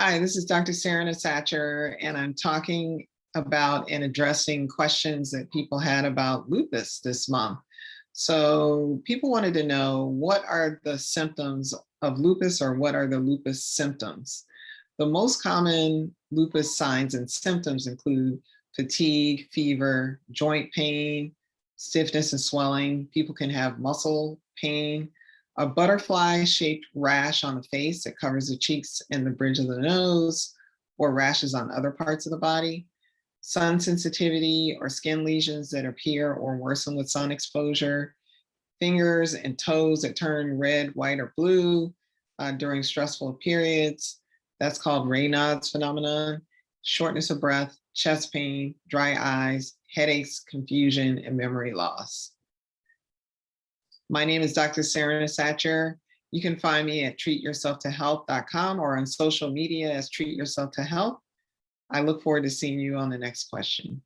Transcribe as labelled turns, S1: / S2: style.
S1: Hi, this is Dr. Serena Satcher, and I'm talking about and addressing questions that people had about lupus this month. So people wanted to know, what are the symptoms of lupus, or what are the lupus symptoms? The most common lupus signs and symptoms include fatigue, fever, joint pain, stiffness and swelling. People can have muscle pain, a butterfly-shaped rash on the face that covers the cheeks and the bridge of the nose, or rashes on other parts of the body, sun sensitivity or skin lesions that appear or worsen with sun exposure, fingers and toes that turn red, white, or blue during stressful periods. That's called Raynaud's phenomenon, shortness of breath, chest pain, dry eyes, headaches, confusion, and memory loss. My name is Dr. Serena Satcher. You can find me at treatyourselftohealth.com or on social media as Treat Yourself to Health. I look forward to seeing you on the next question.